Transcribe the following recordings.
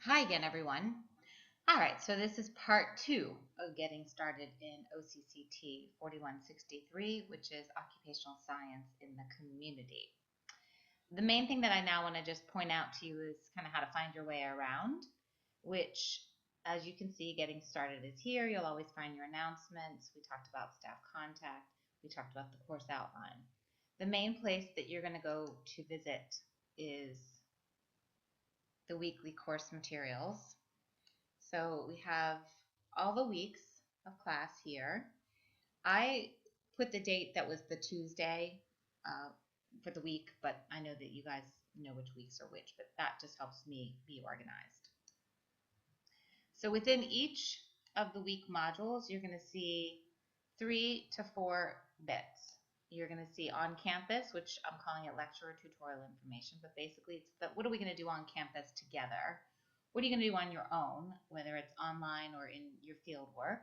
Hi again, everyone. All right, so this is part 2 of getting started in OCCT 4163, which is occupational science in the community. The main thing that I now want to just point out to you is kind of how to find your way around, which, as you can see, getting started is here. You'll always find your announcements. We talked about staff contact. We talked about the course outline. The main place that you're going to go to visit is the weekly course materials. So we have all the weeks of class here. I put the date that was the Tuesday for the week, but I know that you guys know which weeks are which, but that just helps me be organized. So within each of the week modules, you're going to see 3 to 4 bits. You're going to see on campus, which I'm calling it lecture or tutorial information, but basically it's what are we going to do on campus together? What are you going to do on your own, whether it's online or in your field work?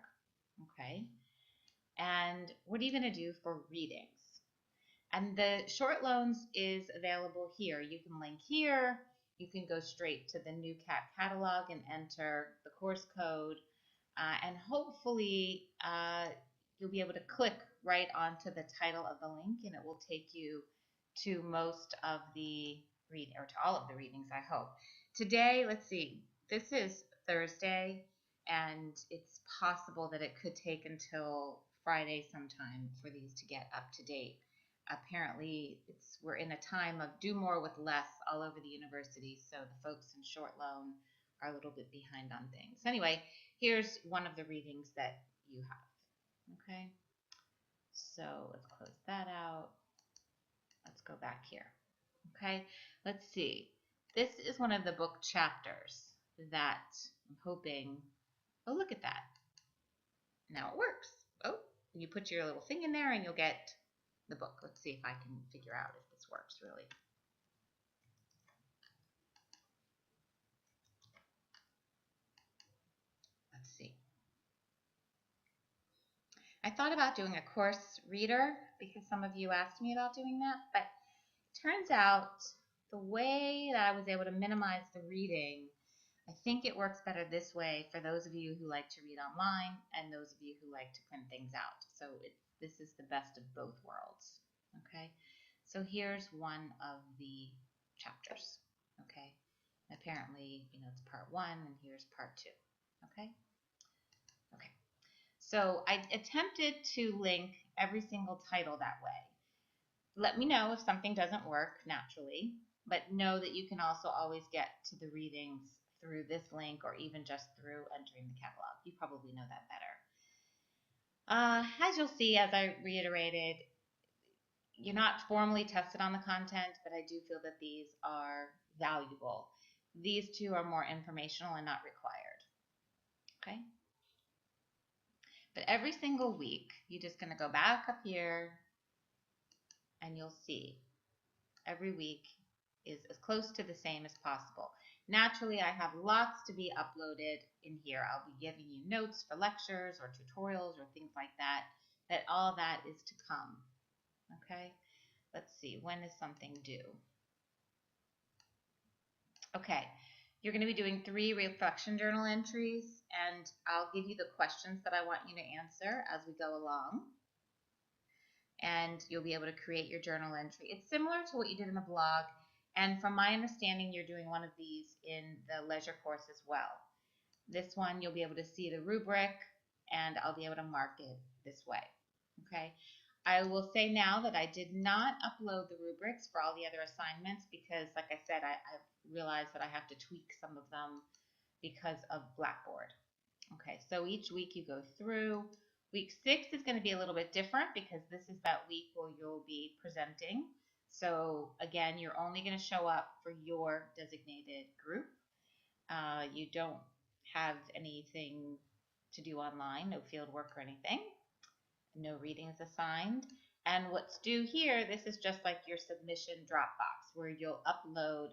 Okay. And what are you going to do for readings? And the short loans is available here. You can link here. You can go straight to the new catalog and enter the course code. And hopefully you'll be able to click right onto the title of the link, and it will take you to most of the or to all of the readings, I hope. Today, let's see, this is Thursday, and it's possible that it could take until Friday sometime for these to get up to date. Apparently, we're in a time of do more with less all over the university, so the folks in short loan are a little bit behind on things. Anyway, here's one of the readings that you have. Okay, so let's close that out. Let's go back here. Okay, let's see. This is one of the book chapters that I'm hoping, oh, look at that. Now it works. Oh, you put your little thing in there and you'll get the book. Let's see if I can figure out if this works really. Let's see. I thought about doing a course reader because some of you asked me about doing that, but it turns out the way that I was able to minimize the reading, I think it works better this way for those of you who like to read online and those of you who like to print things out. So this is the best of both worlds. Okay, so here's one of the chapters. Okay, apparently, it's part 1 and here's part 2. Okay. Okay. So I attempted to link every single title that way. Let me know if something doesn't work naturally, but know that you can also always get to the readings through this link or even just through entering the catalog. You probably know that better. As you'll see, as I reiterated, you're not formally tested on the content, but I do feel that these are valuable. These two are more informational and not required. Okay? But every single week, you're just going to go back up here and you'll see every week is as close to the same as possible. Naturally, I have lots to be uploaded in here. I'll be giving you notes for lectures or tutorials or things like that, all that is to come. Okay, let's see, when is something due? Okay, you're going to be doing 3 reflection journal entries, and I'll give you the questions that I want you to answer as we go along. And you'll be able to create your journal entry. It's similar to what you did in the blog, and from my understanding, you're doing one of these in the leisure course as well. This one, you'll be able to see the rubric, and I'll be able to mark it this way. Okay. I will say now that I did not upload the rubrics for all the other assignments because, like I said, I've realized that I have to tweak some of them because of Blackboard. Okay, so each week you go through. Week 6 is going to be a little bit different because this is that week where you'll be presenting. So again, you're only going to show up for your designated group. You don't have anything to do online, no field work or anything. No readings assigned. And what's due here, this is just like your submission Dropbox where you'll upload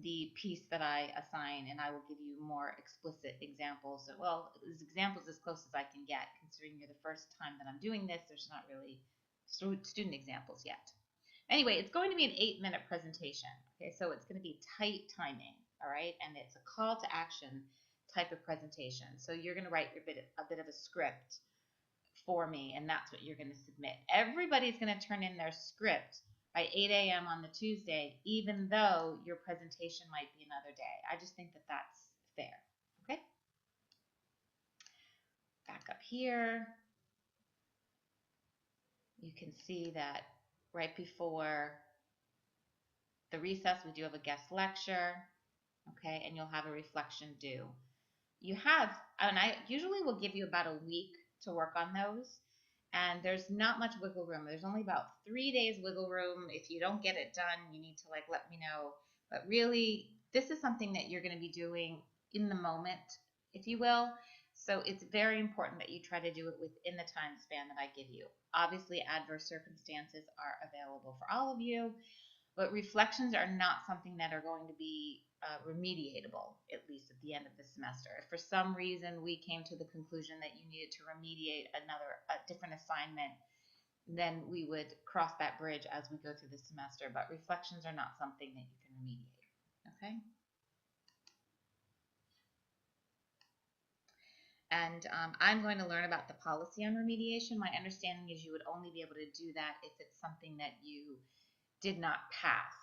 the piece that I assign, and I will give you more explicit examples. Well, examples as close as I can get, considering you're the first time that I'm doing this. There's not really student examples yet. Anyway, it's going to be an 8-minute presentation. Okay, so it's going to be tight timing. all right? And it's a call to action type of presentation. So you're going to write a bit of a script for me, and that's what you're going to submit. Everybody's going to turn in their script by 8 a.m. on the Tuesday, even though your presentation might be another day. I just think that that's fair, okay? Back up here, you can see that right before the recess, we do have a guest lecture, okay, and you'll have a reflection due. You have, and I usually will give you about a week to work on those, and there's not much wiggle room. There's only about 3 days wiggle room. If you don't get it done, you need to let me know. But really, this is something that you're going to be doing in the moment, if you will. So it's very important that you try to do it within the time span that I give you. Obviously, adverse circumstances are available for all of you, but reflections are not something that are going to be remediatable, at least at the end of the semester. If for some reason we came to the conclusion that you needed to remediate a different assignment, then we would cross that bridge as we go through the semester. But reflections are not something that you can remediate, okay? And I'm going to learn about the policy on remediation. My understanding is you would only be able to do that if it's something that you did not pass,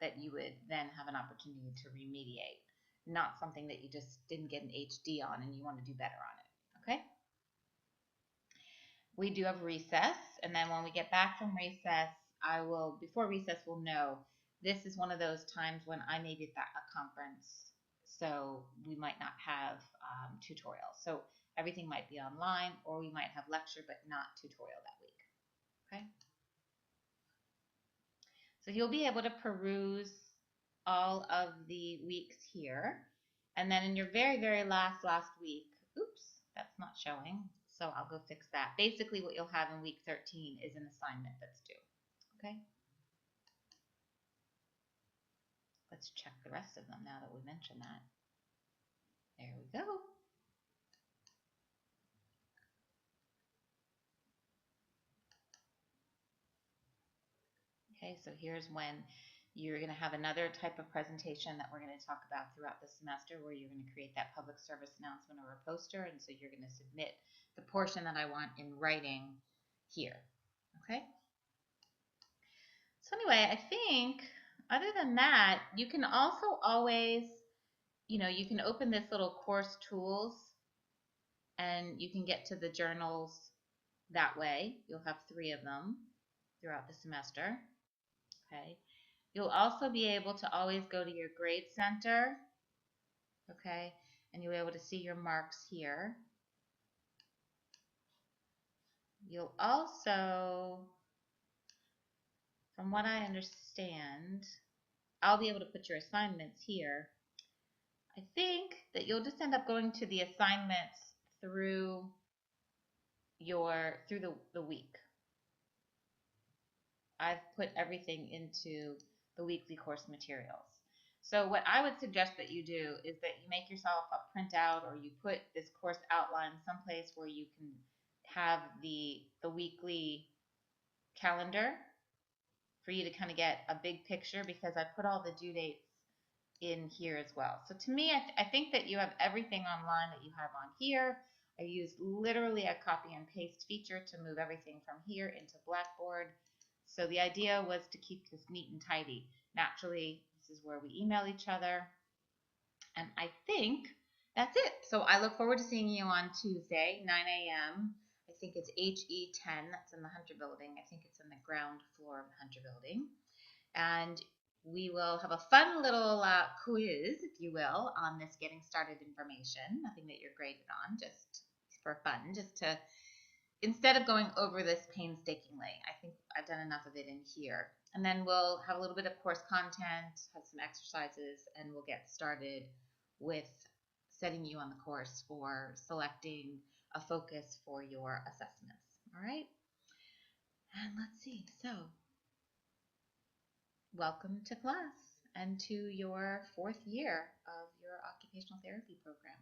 that you would then have an opportunity to remediate, not something that you just didn't get an HD on and you want to do better on it, okay? We do have recess, and then when we get back from recess, before recess, we'll know this is one of those times when I may be at a conference, so we might not have tutorials. So everything might be online, or we might have lecture, but not tutorial that week, okay? So you'll be able to peruse all of the weeks here. And then in your very, very last week, oops, that's not showing. So I'll go fix that. Basically what you'll have in week 13 is an assignment that's due. Okay? Let's check the rest of them now that we mentioned that. There we go. Okay, so here's when you're going to have another type of presentation that we're going to talk about throughout the semester, where you're going to create that public service announcement or a poster, and so you're going to submit the portion that I want in writing here. Okay? So anyway, I think other than that, you can also always, you can open this little course tools and you can get to the journals that way. You'll have 3 of them throughout the semester. Okay. You'll also be able to always go to your grade center, okay, and you'll be able to see your marks here. You'll also, from what I understand, I'll be able to put your assignments here. I think that you'll just end up going to the assignments through the week. I've put everything into the weekly course materials. So what I would suggest that you do is that you make yourself a printout, or you put this course outline someplace where you can have the weekly calendar for you to kind of get a big picture, because I put all the due dates in here as well. So to me, I think that you have everything online that you have on here. I used literally a copy and paste feature to move everything from here into Blackboard. So the idea was to keep this neat and tidy. Naturally, this is where we email each other. And I think that's it. So I look forward to seeing you on Tuesday, 9 a.m. I think it's HE10. That's in the Hunter Building. I think it's in the ground floor of the Hunter Building. And we will have a fun little quiz, if you will, on this getting started information. Nothing that you're graded on, just for fun, just to, instead of going over this painstakingly. I think I've done enough of it in here. And then we'll have a little bit of course content, have some exercises, and we'll get started with setting you on the course for selecting a focus for your assessments. All right? And let's see. So, welcome to class and to your 4th year of your occupational therapy program.